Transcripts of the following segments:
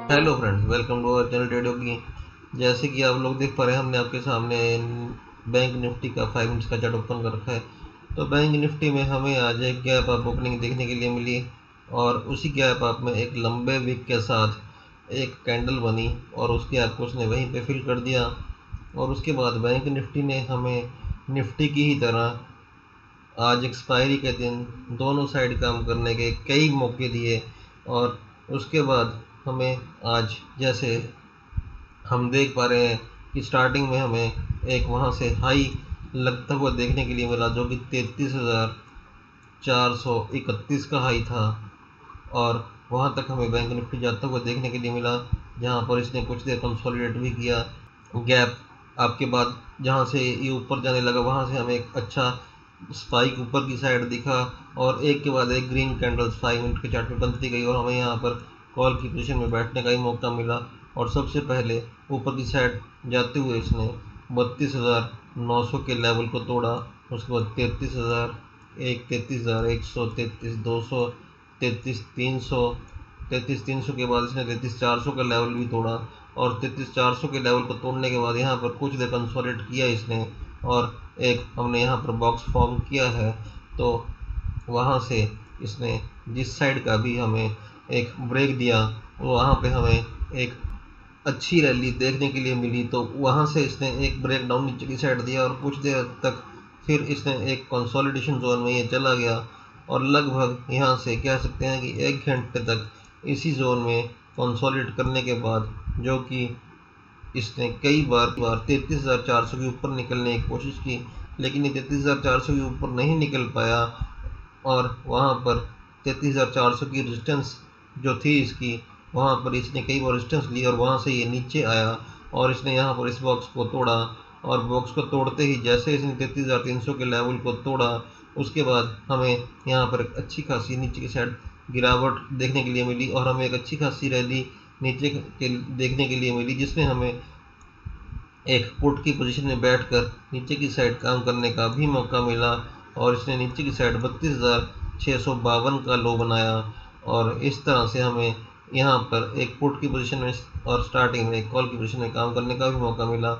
Hello friends, welcome to our channel ट्रेडो की। जैसे कि आप लोग देख पा रहे हैं, हमने आपके सामने बैंक निफ्टी का 5 मिनट्स का चार्ट ओपन कर रखा है। तो बैंक निफ्टी में हमें आज एक गैप अप ओपनिंग देखने के लिए मिली और उसी गैप अप में एक लंबे विक के साथ एक कैंडल बनी और उस गैप को उसने वहीं पे फिल कर दिया। और उसके बाद बैंक निफ्टी ने हमें निफ्टी की ही तरह आज एक्सपायरी के दिन दोनों साइड काम करने के कई मौके दिए। और उसके बाद हमें आज जैसे हम देख पा रहे हैं कि स्टार्टिंग में हमें एक वहाँ से हाई लगता हुआ देखने के लिए मिला, जो कि 33,431 का हाई था। और वहाँ तक हमें बैंक निफ्टी जाता हुआ देखने के लिए मिला, जहाँ पर इसने कुछ देर कंसोलिडेट भी किया। गैप आपके बाद जहाँ से ये ऊपर जाने लगा, वहाँ से हमें एक अच्छा स्पाइक ऊपर की साइड दिखा और एक के बाद एक ग्रीन कैंडल्स 5 मिनट के चार्ट में बनती गई और हमें यहाँ पर कॉल की पोजीशन में बैठने का ही मौका मिला। और सबसे पहले ऊपर की साइड जाते हुए इसने 32,900 के लेवल को तोड़ा। उसके बाद 33,001, 33,100, 33,200, 33,300, 33,300 के बाद इसने 33,400 का लेवल भी तोड़ा। और 33,400 के लेवल को तोड़ने के बाद यहाँ पर कुछ देर कंसोलिडेट किया इसने और एक हमने यहाँ पर बॉक्स फॉर्म किया है। तो वहाँ से इसने जिस साइड का भी हमें एक ब्रेक दिया, वो वहाँ पे हमें एक अच्छी रैली देखने के लिए मिली। तो वहाँ से इसने एक ब्रेक डाउन नीचे की साइड दिया और कुछ देर तक फिर इसने एक कंसोलिडेशन जोन में ये चला गया और लगभग यहाँ से कह सकते हैं कि 1 घंटे तक इसी जोन में कंसोलिडेट करने के बाद, जो कि इसने कई बार 33,400 के ऊपर निकलने की कोशिश की, लेकिन ये 33,400 के ऊपर नहीं निकल पाया। और वहाँ पर 33,400 की रेजिस्टेंस जो थी इसकी, वहाँ पर इसने कई बार रेजिस्टेंस ली और वहाँ से ये नीचे आया और इसने यहाँ पर इस बॉक्स को तोड़ा। और बॉक्स को तोड़ते ही जैसे इसने 33,300 के लेवल को तोड़ा, उसके बाद हमें यहाँ पर एक अच्छी खासी नीचे की साइड गिरावट देखने के लिए मिली और हमें एक अच्छी खासी रैली नीचे के देखने के लिए मिली, जिसमें हमें एक पुट की पोजीशन में बैठकर नीचे की साइड काम करने का भी मौका मिला। और इसने नीचे की साइड 32,652 का लो बनाया और इस तरह से हमें यहाँ पर एक पुट की पोजीशन में और स्टार्टिंग में एक कॉल की पोजीशन में काम करने का भी मौका मिला।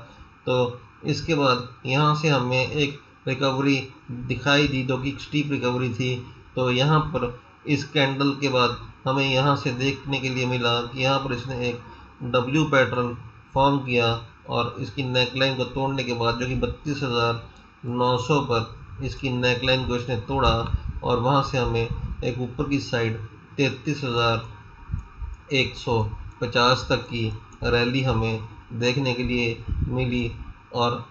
तो इसके बाद यहाँ से हमें एक रिकवरी दिखाई दी, जो कि स्टीप रिकवरी थी। तो यहाँ पर इस कैंडल के बाद हमें यहाँ से देखने के लिए मिला कि यहाँ पर इसने एक डब्ल्यू पैटर्न फॉर्म किया और इसकी नेकलाइन को तोड़ने के बाद, जो कि 32,900 पर इसकी नेकलाइन को इसने तोड़ा और वहाँ से हमें एक ऊपर की साइड 33,150 तक की रैली हमें देखने के लिए मिली। और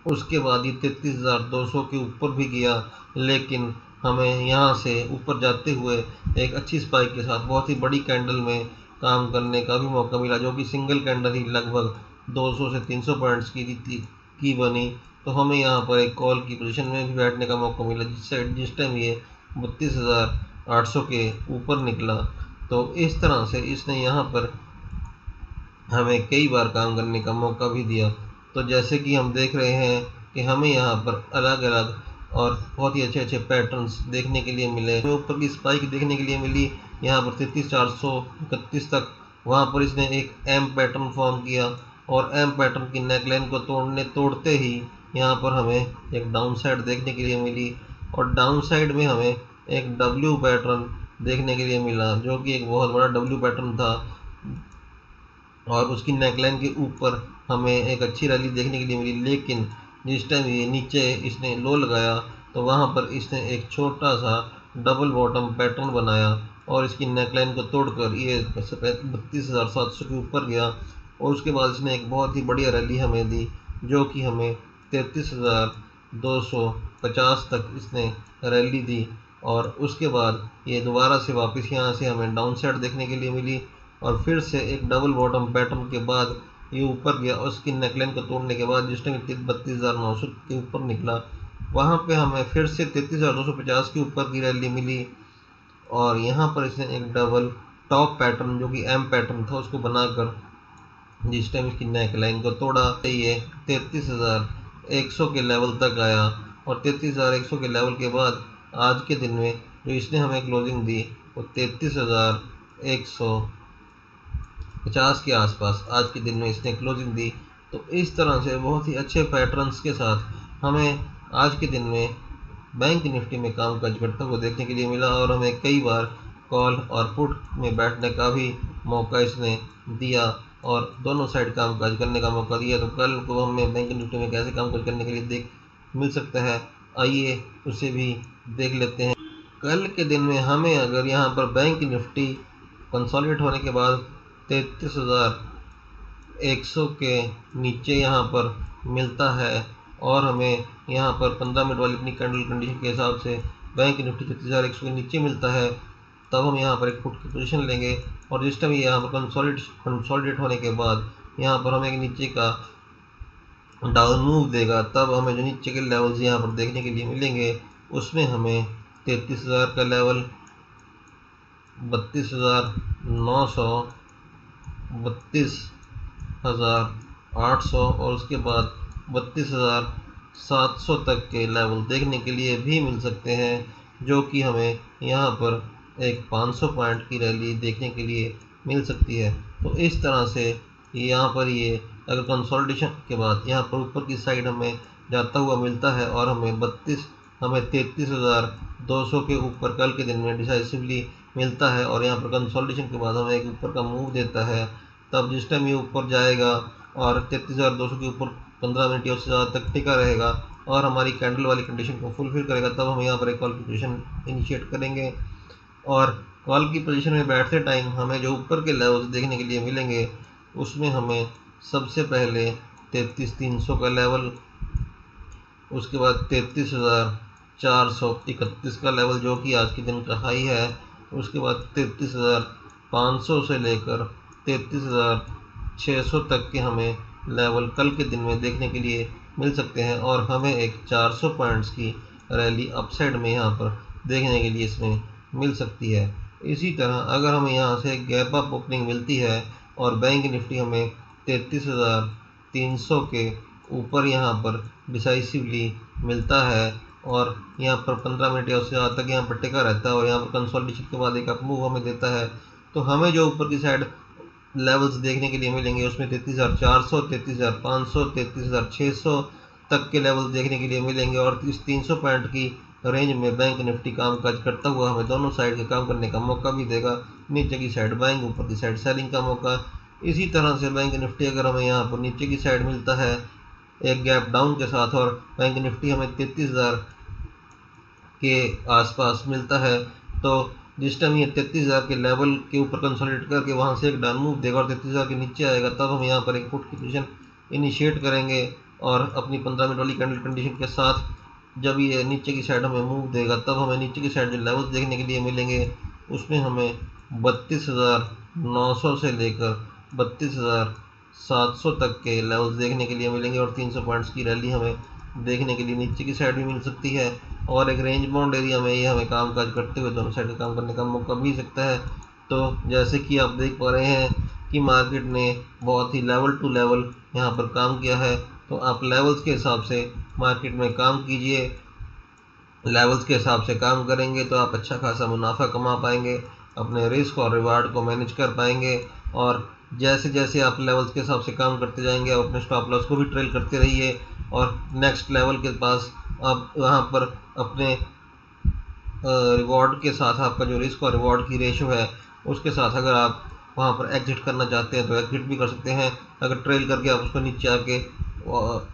उसके बाद ये 33,200 के ऊपर भी गया, लेकिन हमें यहाँ से ऊपर जाते हुए एक अच्छी स्पाइक के साथ बहुत ही बड़ी कैंडल में काम करने का भी मौका मिला, जो कि सिंगल कैंडल ही लगभग 200 से 300 पॉइंट्स की बनी। तो हमें यहाँ पर एक कॉल की पोजीशन में भी बैठने का मौका मिला, जिस टाइम ये 32,800 के ऊपर निकला। तो इस तरह से इसने यहाँ पर हमें कई बार काम करने का मौका भी दिया। तो जैसे कि हम देख रहे हैं कि हमें यहाँ पर अलग अलग और बहुत ही अच्छे अच्छे पैटर्न्स देखने के लिए मिले। हमें ऊपर की स्पाइक देखने के लिए मिली यहाँ पर 33,431 तक। वहाँ पर इसने एक एम पैटर्न फॉर्म किया और एम पैटर्न की नेकलाइन को तोड़ते ही यहाँ पर हमें एक डाउन साइड देखने के लिए मिली और डाउन साइड में हमें एक डब्ल्यू पैटर्न देखने के लिए मिला, जो कि एक बहुत बड़ा डब्ल्यू पैटर्न था। और उसकी नेकलाइन के ऊपर हमें एक अच्छी रैली देखने के लिए मिली, लेकिन जिस टाइम ये नीचे इसने लो लगाया, तो वहाँ पर इसने एक छोटा सा डबल बॉटम पैटर्न बनाया और इसकी नेकलाइन को तोड़कर ये 32,700 के ऊपर गया। और उसके बाद इसने एक बहुत ही बढ़िया रैली हमें दी, जो कि हमें 33,250 तक इसने रैली दी। और उसके बाद ये दोबारा से वापस यहाँ से हमें डाउन साइड देखने के लिए मिली और फिर से एक डबल बॉटम पैटर्न के बाद ये ऊपर गया और उसकी नेकलाइन को तोड़ने के बाद जिस टाइम 32,900 के ऊपर निकला, वहाँ पे हमें फिर से 33,250 के ऊपर की रैली मिली। और यहाँ पर इसने एक डबल टॉप पैटर्न, जो कि एम पैटर्न था, उसको बनाकर जिस टाइम इसकी नेकलाइन को तोड़ा, ये 33,100 के लेवल तक आया। और 33,100 के लेवल के बाद आज के दिन में जो इसने हमें क्लोजिंग दी, वो 33,100 50 के आसपास आज के दिन में इसने क्लोजिंग दी। तो इस तरह से बहुत ही अच्छे पैटर्न्स के साथ हमें आज के दिन में बैंक निफ्टी में कामकाज करते हुए देखने के लिए मिला, और हमें कई बार कॉल और पुट में बैठने का भी मौका इसने दिया और दोनों साइड कामकाज करने का मौका दिया। तो कल को हमें बैंक निफ्टी में कैसे कामकाज करने के लिए देख मिल सकता है, आइए उसे भी देख लेते हैं। कल के दिन में हमें अगर यहाँ पर बैंक निफ्टी कंसोलिडेट होने के बाद 33,100 के नीचे यहाँ पर मिलता है, और हमें यहाँ पर 15 मिनट वाली अपनी कैंडल कंडीशन के हिसाब से बैंक निफ्टी 33,100 के नीचे मिलता है, तब हम यहाँ पर एक पुट की पोजीशन लेंगे। और जिस टाइम ये यहाँ पर कंसोलिडेट होने के बाद यहाँ पर हमें एक नीचे का डाउन मूव देगा, तब हमें जो नीचे के लेवल्स यहाँ पर देखने के लिए मिलेंगे उसमें हमें 33,000 का लेवल, 32,900, 32,800 और उसके बाद 32,700 तक के लेवल देखने के लिए भी मिल सकते हैं, जो कि हमें यहाँ पर एक 500 पॉइंट की रैली देखने के लिए मिल सकती है। तो इस तरह से यहाँ पर ये अगर कंसोलिडेशन के बाद यहाँ पर ऊपर की साइड हमें जाता हुआ मिलता है और हमें 33,200 के ऊपर कल के दिन में डिसाइसिवली मिलता है, और यहाँ पर कंसोलिडेशन के बाद हमें एक ऊपर का मूव देता है, तब जिस टाइम ये ऊपर जाएगा और 33,200 के ऊपर 15 मिनट या उससे ज़्यादा तक टिका रहेगा और हमारी कैंडल वाली कंडीशन को फुलफिल करेगा, तब हम यहाँ पर एक कॉल की पोजीशन इनिशिएट करेंगे। और कॉल की पोजीशन में बैठते टाइम हमें जो ऊपर के लेवल्स देखने के लिए मिलेंगे उसमें हमें सबसे पहले 33,300 का लेवल, उसके बाद 33,431 का लेवल जो कि आज के दिन का हाई है, उसके बाद 33,500 से लेकर 33,600 तक के हमें लेवल कल के दिन में देखने के लिए मिल सकते हैं, और हमें एक 400 पॉइंट्स की रैली अपसाइड में यहाँ पर देखने के लिए इसमें मिल सकती है। इसी तरह अगर हमें यहाँ से गैप अप ओपनिंग मिलती है और बैंक निफ्टी हमें 33,300 के ऊपर यहाँ पर डिसाइसिवली मिलता है और यहाँ पर 15 मिनट या उससे ज़्यादा तक यहाँ पर टिका रहता है और यहाँ पर कंसोलिडेशन के बाद एक अप मूव हमें देता है, तो हमें जो ऊपर की साइड लेवल्स देखने के लिए मिलेंगे उसमें 33,400, 33,500, 33,600 तक के लेवल देखने के लिए मिलेंगे, और इस 300 पॉइंट की रेंज में बैंक निफ्टी कामकाज करता हुआ हमें दोनों साइड के काम करने का मौका भी देगा। नीचे की साइड बाइंग, ऊपर की साइड सेलिंग का मौका। इसी तरह से बैंक निफ्टी अगर हमें यहाँ पर नीचे की साइड मिलता है एक गैप डाउन के साथ और बैंक निफ्टी हमें 33,000 के आसपास मिलता है, तो जिस टाइम ये 33,000 के लेवल के ऊपर कंसोलिडेट करके वहाँ से एक डाउन मूव देगा और 33,000 के नीचे आएगा, तब हम यहाँ पर एक पुट की पोजीशन इनिशिएट करेंगे और अपनी 15 मिनट वाली कैंडल कंडीशन के साथ जब ये नीचे की साइड हमें मूव देगा, तब हमें नीचे की साइड जो लेवल्स देखने के लिए मिलेंगे उसमें हमें 32,900 से लेकर 32,700 तक के लेवल्स देखने के लिए मिलेंगे, और 300 पॉइंट्स की रैली हमें देखने के लिए नीचे की साइड भी मिल सकती है, और एक रेंज बाउंड एरिया में ये हमें कामकाज करते हुए दोनों साइड का काम करने का मौका भी सकता है। तो जैसे कि आप देख पा रहे हैं कि मार्केट ने बहुत ही लेवल टू लेवल यहाँ पर काम किया है, तो आप लेवल्स के हिसाब से मार्केट में काम कीजिए। लेवल्स के हिसाब से काम करेंगे तो आप अच्छा खासा मुनाफा कमा पाएंगे, अपने रिस्क और रिवार्ड को मैनेज कर पाएंगे, और जैसे जैसे आप लेवल्स के हिसाब से काम करते जाएंगे आप अपने स्टॉप लॉस को भी ट्रेल करते रहिए, और नेक्स्ट लेवल के पास आप वहाँ पर अपने रिवॉर्ड के साथ आपका जो रिस्क और रिवॉर्ड की रेशो है उसके साथ अगर आप वहाँ पर एग्जिट करना चाहते हैं तो एग्जिट भी कर सकते हैं। अगर ट्रेल करके आप उसको नीचे आके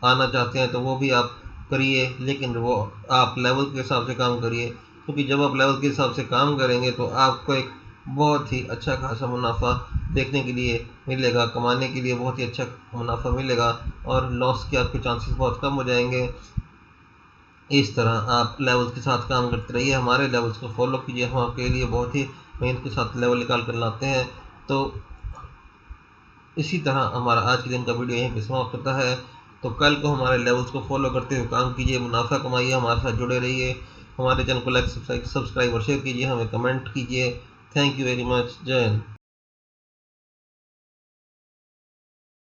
आना चाहते हैं तो वो भी आप करिए, लेकिन वो आप लेवल के हिसाब से काम करिए, क्योंकि जब आप लेवल के हिसाब से काम करेंगे तो आपको एक बहुत ही अच्छा खासा मुनाफा देखने के लिए मिलेगा, कमाने के लिए बहुत ही अच्छा मुनाफा मिलेगा और लॉस के आपके चांसेस बहुत कम हो जाएंगे। इस तरह आप लेवल्स के साथ काम करते रहिए, हमारे लेवल्स को फॉलो कीजिए, हम आपके लिए बहुत ही मेहनत के साथ लेवल निकाल कर लाते हैं। तो इसी तरह हमारा आज के दिन का वीडियो यहीं पे समाप्त होता है। तो कल को हमारे लेवल्स को फॉलो करते हुए काम कीजिए, मुनाफा कमाइए, हमारे साथ जुड़े रहिए, हमारे चैनल को लाइक सब्सक्राइब और शेयर कीजिए, हमें कमेंट कीजिए। Thank you very much. जय हिंद।